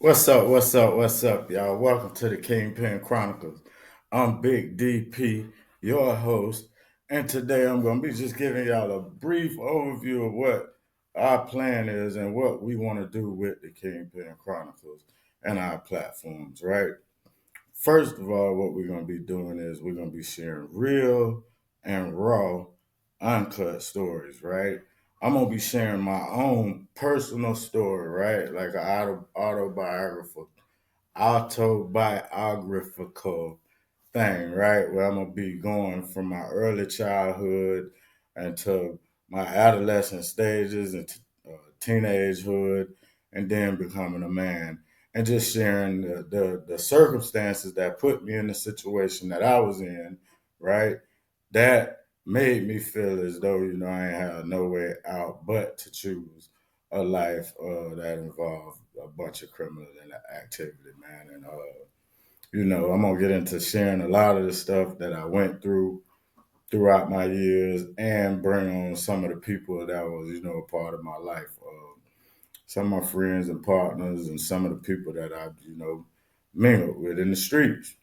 What's up? What's up? What's up, y'all? Welcome to the Kingpin Chronicles. I'm Big DP, your host, and today I'm going to be just giving y'all a brief overview of what our plan is and what we want to do with the Kingpin Chronicles and our platforms, right? First of all, what we're going to be doing is we're going to be sharing real and raw, uncut stories, right? I'm going to be sharing my own personal story, right? Like an autobiographical thing, right? Where I'm gonna be going from my early childhood into my adolescent stages and teenagehood, and then becoming a man, and just sharing the circumstances that put me in the situation that I was in, right? That made me feel as though I ain't had no way out but to choose a life that involved a bunch of criminal activity, man. And I'm gonna get into sharing a lot of the stuff that I went through throughout my years, and bring on some of the people that was, a part of my life. Some of my friends and partners, and some of the people that I've, mingled with in the streets.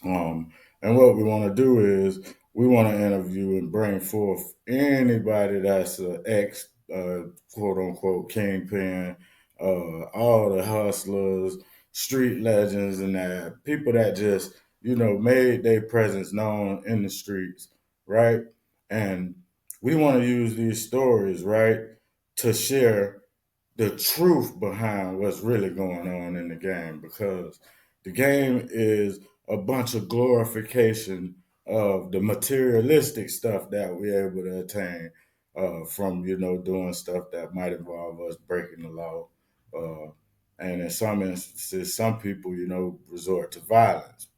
And what we want to do is we want to interview and bring forth anybody that's an ex, quote unquote, kingpin, all the hustlers, street legends, and that people that just, made their presence known in the streets, right? And we want to use these stories, right, to share the truth behind what's really going on in the game, because the game is a bunch of glorification of the materialistic stuff that we're able to attain from doing stuff that might involve us breaking the law, uh, and in some instances some people resort to violence.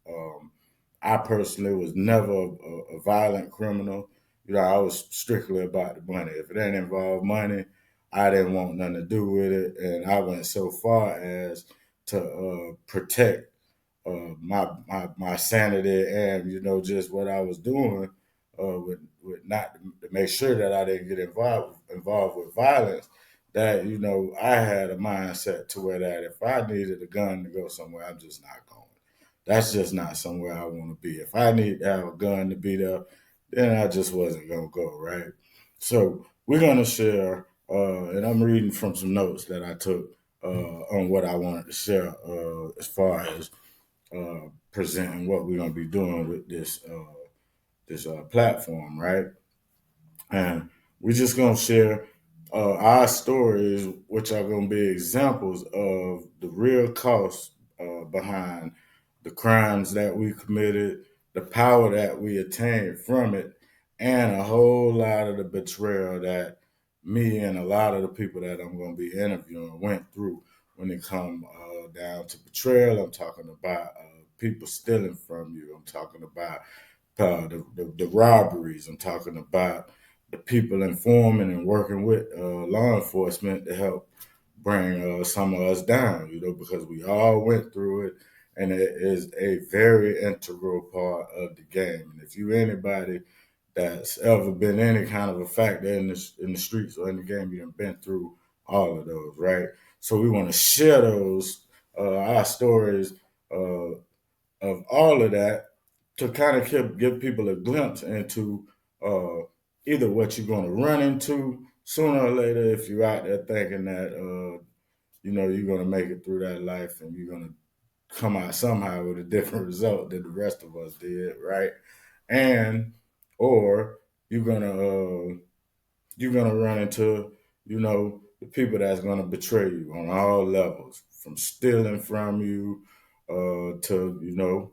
I personally was never a violent criminal. I was strictly about the money. If it didn't involve money, I didn't want nothing to do with it, and I went so far as to protect my sanity, and just what I was doing with not to make sure that I didn't get involved with violence. That I had a mindset to where that if I needed a gun to go somewhere, I'm just not going. That's just not somewhere I want to be. If I need to have a gun to be there, then I just wasn't gonna go, right? So we're gonna share, and I'm reading from some notes that I took on what I wanted to share as far as presenting what we're gonna be doing with this platform, right? And we're just gonna share our stories, which are gonna be examples of the real cost behind the crimes that we committed, the power that we attained from it, and a whole lot of the betrayal that me and a lot of the people that I'm going to be interviewing went through when it come down to betrayal. I'm talking about people stealing from you. I'm talking about the robberies. I'm talking about the people informing and working with law enforcement to help bring some of us down, because we all went through it, and it is a very integral part of the game. And if you anybody that's ever been any kind of a factor in the streets or in the game, you've been through all of those, right? So we want to share those our stories uh, of all of that, to kind of give people a glimpse into either what you're going to run into sooner or later if you're out there thinking that you're going to make it through that life and you're going to come out somehow with a different result than the rest of us did, right? And or you're gonna you're gonna run into the people that's gonna betray you on all levels, from stealing from you to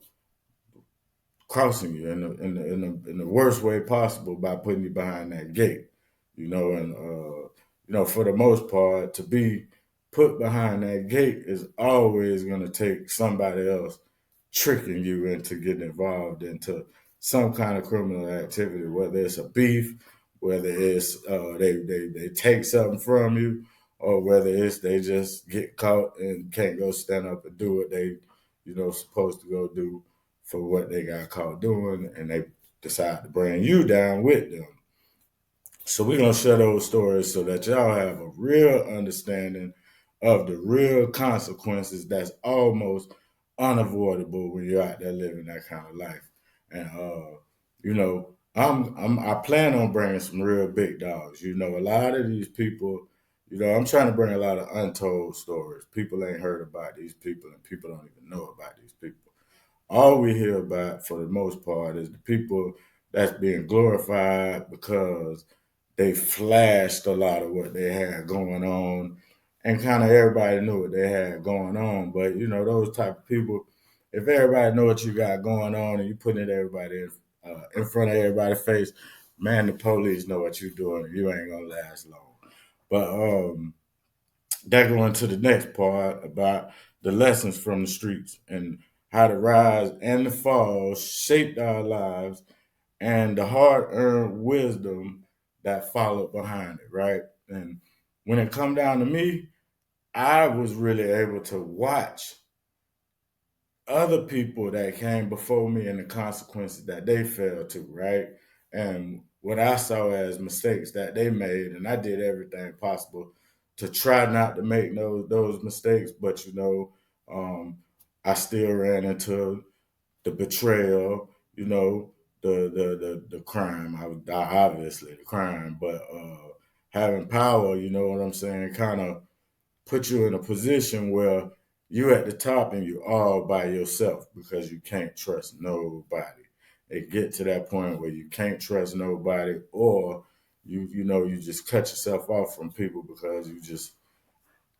crossing you in the worst way possible by putting you behind that gate, and for the most part, to be put behind that gate is always going to take somebody else tricking you into getting involved into some kind of criminal activity, whether it's a beef, whether it's they take something from you, or whether it's they just get caught and can't go stand up and do what they supposed to go do for what they got caught doing, and they decide to bring you down with them. So we're gonna share those stories so that y'all have a real understanding of the real consequences that's almost unavoidable when you're out there living that kind of life. And you know, I plan on bringing some real big dogs. You know, a lot of these people, you know, I'm trying to bring a lot of untold stories. People ain't heard about these people, and people don't even know about these people. All we hear about, for the most part, is the people that's being glorified because they flashed a lot of what they had going on, and kind of everybody knew what they had going on. But you know, those type of people, if everybody know what you got going on and you putting it in front of everybody's face, man, the police know what you're doing. You ain't gonna last long. But that going to the next part about the lessons from the streets and how the rise and the fall shaped our lives and the hard-earned wisdom that followed behind it, right? And when it come down to me, I was really able to watch other people that came before me and the consequences that they fell to, right? And what I saw as mistakes that they made, and I did everything possible to try not to make those mistakes, but you know, I still ran into the betrayal, you know, the crime. Obviously the crime, but having power, you know what I'm saying, kind of put you in a position where you at the top and you all by yourself because you can't trust nobody. It get to that point where you can't trust nobody, or you know you just cut yourself off from people because you just,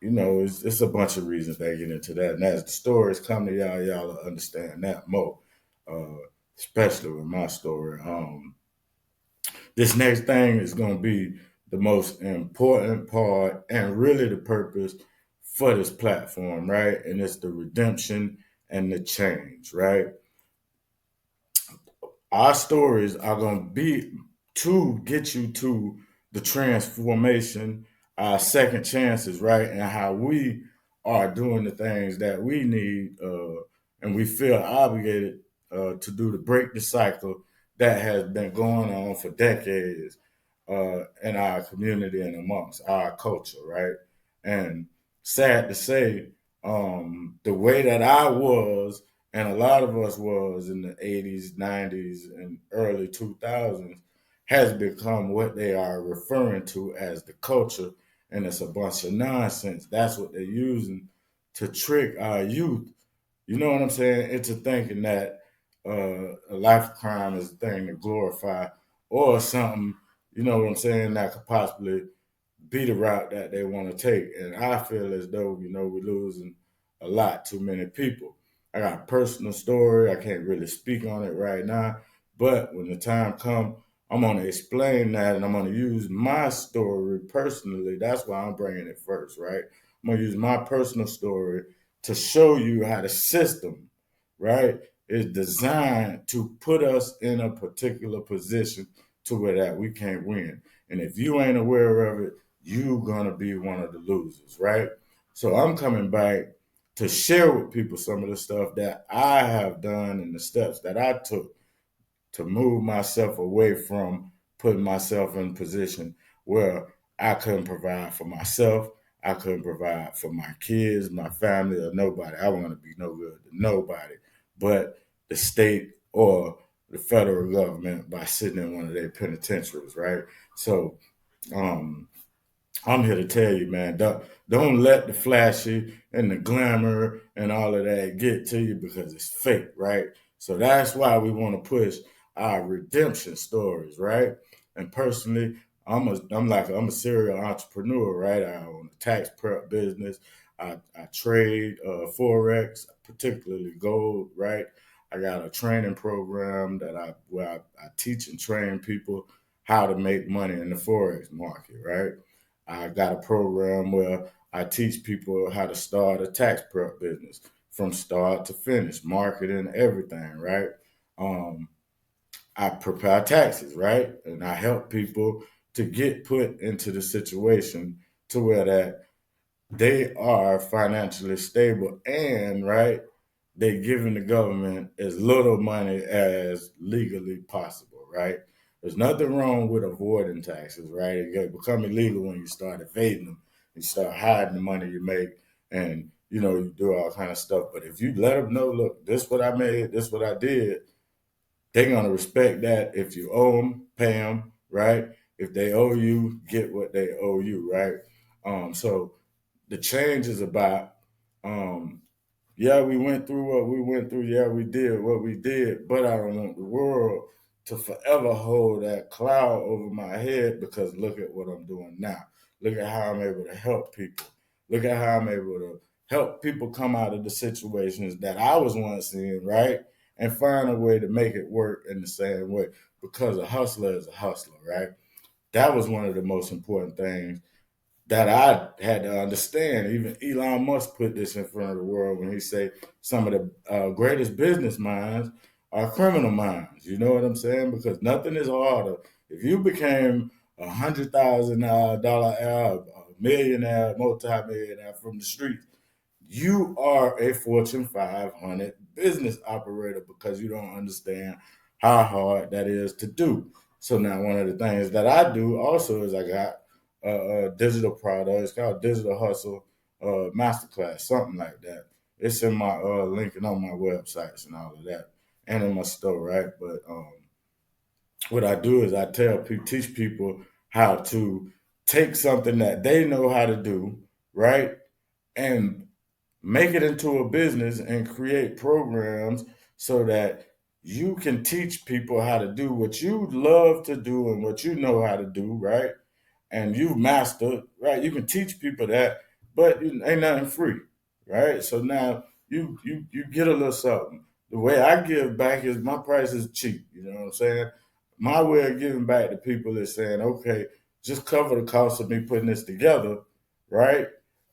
you know, it's a bunch of reasons they get into that. And as the stories come to y'all will understand that more. Uh, Especially with my story. This next thing is going to be the most important part and really the purpose for this platform, right? And it's the redemption and the change, right? Our stories are going to be to get you to the transformation, our second chances, right? And how we are doing the things that we need and we feel obligated to do to break the cycle that has been going on for decades in our community and amongst our culture, right? And sad to say, the way that I was, and a lot of us was in the 80s, 90s, and early 2000s, has become what they are referring to as the culture. And it's a bunch of nonsense. That's what they're using to trick our youth, you know what I'm saying, into thinking that a life of crime is a thing to glorify or something, you know what I'm saying, that could possibly be the route that they want to take. And I feel as though, you know, we're losing a lot too many people. I got a personal story. I can't really speak on it right now. But when the time comes, I'm going to explain that and I'm going to use my story personally. That's why I'm bringing it first, right? I'm going to use my personal story to show you how the system, right, is designed to put us in a particular position to where that we can't win. And if you ain't aware of it, you're going to be one of the losers, right? So I'm coming back to share with people some of the stuff that I have done and the steps that I took to move myself away from putting myself in a position where I couldn't provide for myself. I couldn't provide for my kids, my family, or nobody. I want to be no good to nobody but the state or the federal government by sitting in one of their penitentiaries, right? So um, I'm here to tell you, man, don't let the flashy and the glamour and all of that get to you because it's fake, right? So that's why we want to push our redemption stories, right? And personally, I'm a serial entrepreneur, right? I own a tax prep business. I trade forex, particularly gold, right? I got a training program where I teach and train people how to make money in the forex market, right? I got a program where I teach people how to start a tax prep business from start to finish, marketing, everything, right? Um, I prepare taxes, right? And I help people to get put into the situation to where that they are financially stable and, right, they're giving the government as little money as legally possible, right? There's nothing wrong with avoiding taxes, right? It become illegal when you start evading them. You start hiding the money you make, and you do all kind of stuff. But if you let them know, look, this what I made, this what I did, they're gonna respect that. If you owe them, pay them, right? If they owe you, get what they owe you, right? So the change is about, um, yeah, we went through what we went through. Yeah, we did what we did. But I don't want the world to forever hold that cloud over my head, because look at what I'm doing now. Look at how I'm able to help people. Look at how I'm able to help people come out of the situations that I was once in, right? And find a way to make it work in the same way. Because a hustler is a hustler, right? That was one of the most important things that I had to understand. Even Elon Musk put this in front of the world when he said some of the greatest business minds are criminal minds. You know what I'm saying? Because nothing is harder. If you became $100,000 a millionaire, multi-millionaire from the streets, you are a Fortune 500 business operator, because you don't understand how hard that is to do. So now one of the things that I do also is I got a digital product. It's called Digital Hustle Masterclass, something like that. It's in my link and on my websites and all of that, and in my store, right? But what I do is I teach people how to take something that they know how to do, right, and make it into a business and create programs so that you can teach people how to do what you love to do and what you know how to do, right? And you've mastered, right? You can teach people that, but ain't nothing free, right? So now you get a little something. The way I give back is my price is cheap. You know what I'm saying? My way of giving back to people is saying, okay, just cover the cost of me putting this together, right?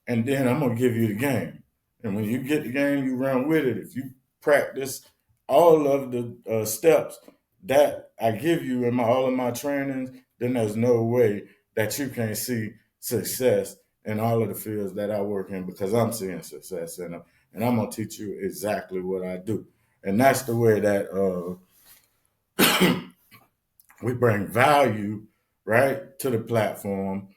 And then I'm gonna give you the game. And when you get the game, you run with it. If you practice all of the steps that I give you in all of my trainings, then there's no way that you can't see success in all of the fields that I work in, because I'm seeing success in them. And I'm gonna teach you exactly what I do. And that's the way that we bring value, right, to the platform,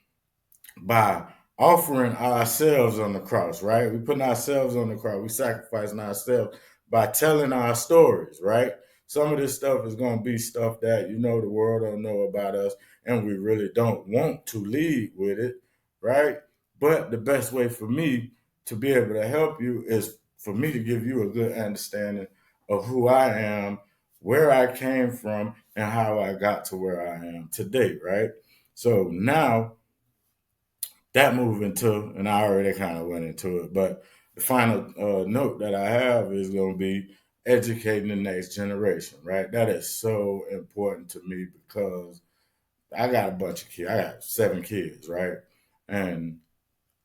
by offering ourselves on the cross, right? We putting ourselves on the cross. We sacrificing ourselves by telling our stories, right? Some of this stuff is going to be stuff that the world don't know about us, and we really don't want to lead with it, right? But the best way for me to be able to help you is for me to give you a good understanding of who I am, where I came from, and how I got to where I am today, right? So now that move into, and I already kind of went into it, but the final note that I have is going to be educating the next generation, right? That is so important to me, because I got a bunch of kids. I got 7 kids, right? And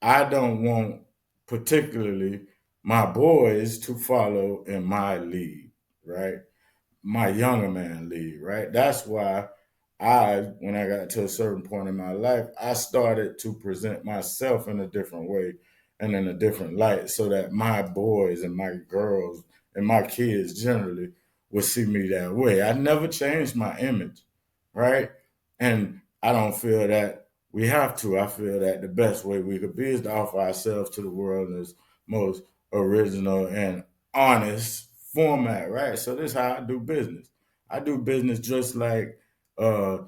I don't want particularly my boys to follow in my lead, right? My younger man lead, right? That's why when I got to a certain point in my life, I started to present myself in a different way and in a different light, so that my boys and my girls and my kids generally would see me that way. I never changed my image, right? And I don't feel that we have to. I feel that the best way we could be is to offer ourselves to the world in its most original and honest format, right? So this is how I do business. I do business just like uh,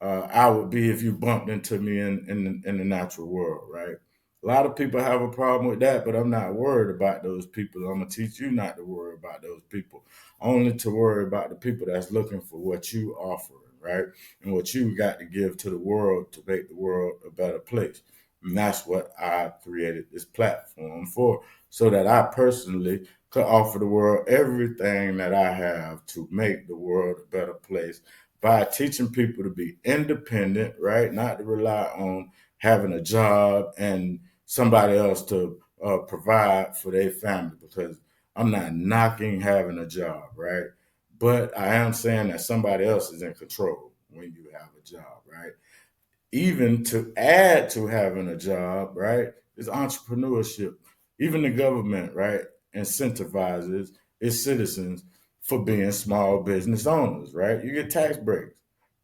I would be if you bumped into me in the natural world, right? A lot of people have a problem with that, but I'm not worried about those people. I'm gonna teach you not to worry about those people, only to worry about the people that's looking for what you offering, right? And what you got to give to the world to make the world a better place. And that's what I created this platform for, so that I personally could offer the world everything that I have to make the world a better place, by teaching people to be independent, right? Not to rely on having a job and somebody else to provide for their family, because I'm not knocking having a job, right? But I am saying that somebody else is in control when you have a job, right? Even to add to having a job, right, is entrepreneurship. Even the government, right, incentivizes its citizens for being small business owners, right? You get tax breaks,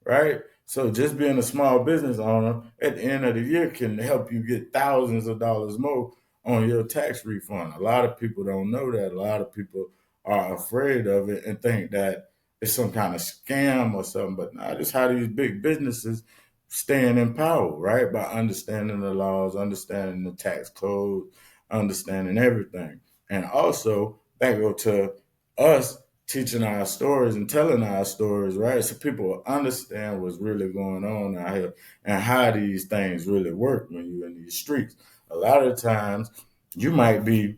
right? So just being a small business owner at the end of the year can help you get thousands of dollars more on your tax refund. A lot of people don't know that. A lot of people are afraid of it and think that it's some kind of scam or something. But nah, this how these big businesses staying in power, right? By understanding the laws, understanding the tax code, understanding everything. And also that go to us teaching our stories and telling our stories, right? So people will understand what's really going on out here and how these things really work when you're in these streets. A lot of times you might be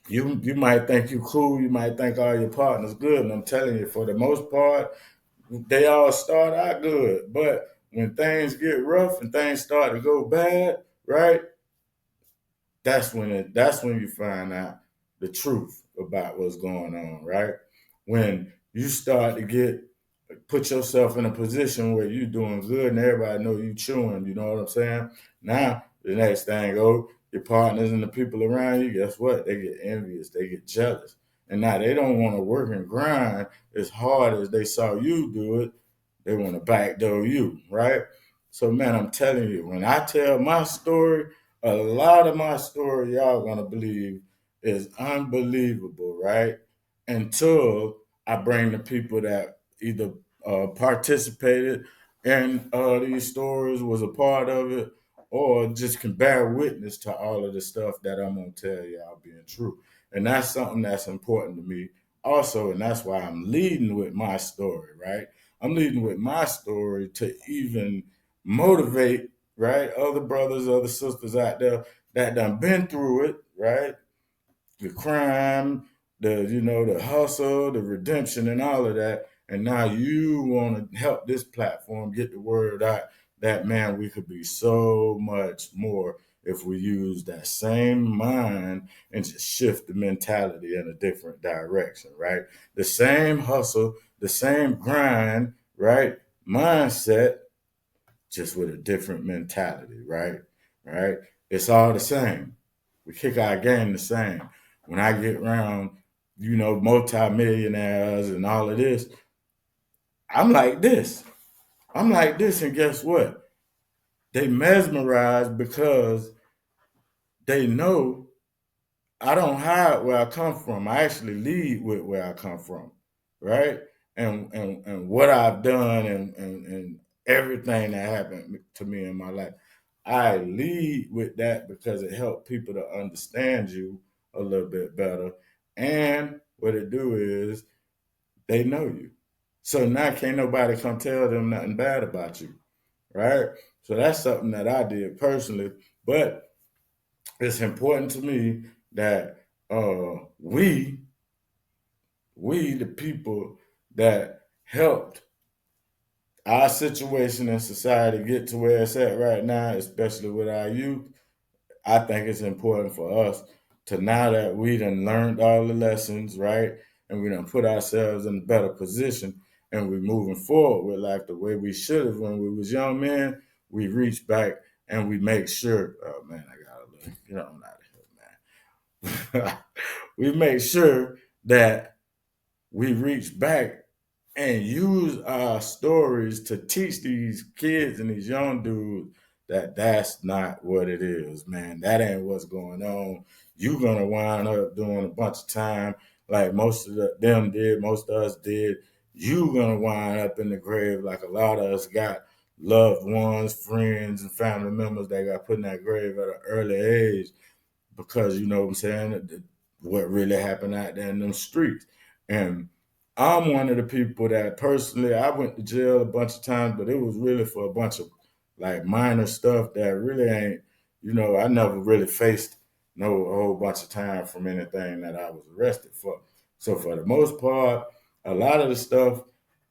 you might think you cool, you might think all your partners good, and I'm telling you, for the most part, they all start out good. But when things get rough and things start to go bad, right? That's when you find out the truth about what's going on, right? When you start to get put yourself in a position where you're doing good and everybody know you chewing, you know what I'm saying? Now the next thing, oh, your partners and the people around you, guess what? They get envious, they get jealous. And now they don't want to work and grind as hard as they saw you do it. They want to backdoor you, right? So man, I'm telling you, when I tell my story, a lot of my story y'all gonna believe is unbelievable, right? Until I bring the people that either participated in these stories, was a part of it, or just can bear witness to all of the stuff that I'm gonna tell y'all being true. And that's something that's important to me also, and that's why I'm leading with my story, right? I'm leading with my story to even motivate, right, other brothers, other sisters out there that done been through it, right? The crime, the hustle, the redemption, and all of that. And now you want to help this platform get the word out that man, we could be so much more if we use that same mind and just shift the mentality in a different direction, right? The same hustle, the same grind, right? Mindset, just with a different mentality, right? Right? It's all the same. We kick our game the same. When I get around, multimillionaires and all of this, I'm like this. I'm like this, and guess what? They mesmerized because they know I don't hide where I come from. I actually lead with where I come from, right? And what I've done and everything that happened to me in my life. I lead with that because it helped people to understand you a little bit better. And what it do is they know you. So now can't nobody come tell them nothing bad about you, right? So that's something that I did personally. But it's important to me that we the people that helped our situation in society get to where it's at right now, especially with our youth. I think it's important for us to, now that we done learned all the lessons, right? And we done put ourselves in a better position and we're moving forward with life the way we should have when we was young men, we reach back and we make sure, oh man, I gotta look, get on out of here, man. We make sure that we reach back and use our stories to teach these kids and these young dudes that that's not what it is, man. That ain't what's going on. You're gonna wind up doing a bunch of time like most of them did, most of us did. You gonna wind up in the grave like a lot of us got loved ones, friends, and family members that got put in that grave at an early age because you know what I'm saying, what really happened out there in them streets. And I'm one of the people that personally I went to jail a bunch of times, but it was really for a bunch of like minor stuff that really ain't, I never really faced no a whole bunch of time from anything that I was arrested for. So for the most part, a lot of the stuff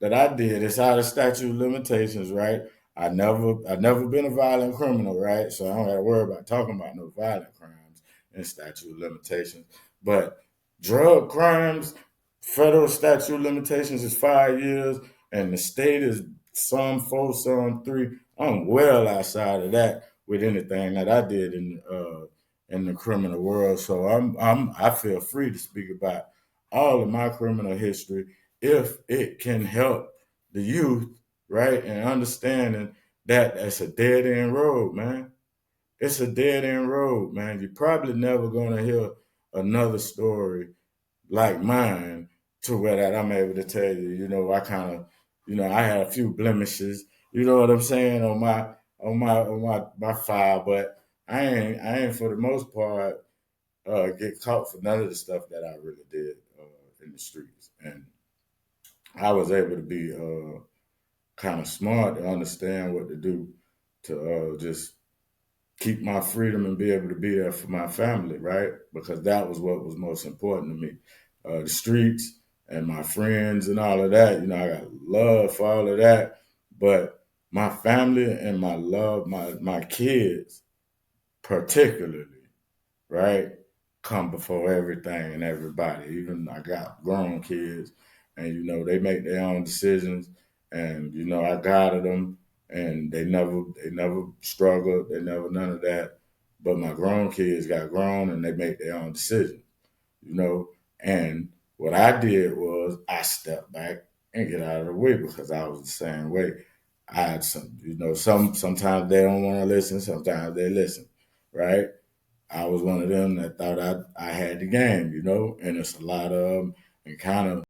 that I did is out of statute of limitations, right? I never been a violent criminal, right? So I don't have to worry about talking about no violent crimes and statute of limitations. But drug crimes, federal statute of limitations is 5 years, and the state is some 4, some 3. I'm well outside of that with anything that I did in the criminal world. So I feel free to speak about all of my criminal history if it can help the youth right? And understanding that it's a dead end road, man. It's a dead end road, man. You're probably never gonna hear another story like mine to where that I'm able to tell you, I kind of, I had a few blemishes, you know what I'm saying, on my file, but I ain't for the most part get caught for none of the stuff that I really did in the streets, and I was able to be kind of smart to understand what to do to just keep my freedom and be able to be there for my family, right? Because that was what was most important to me. The streets and my friends and all of that, I got love for all of that. But my family and my love, my kids particularly, right, come before everything and everybody. Even I got grown kids, and they make their own decisions, and I guided them, and they never struggled, they never none of that. But my grown kids got grown, and they make their own decisions, you know. And what I did was I stepped back and get out of the way because I was the same way. I had sometimes they don't want to listen, sometimes they listen, right? I was one of them that thought I had the game, and it's a lot of them, and kind of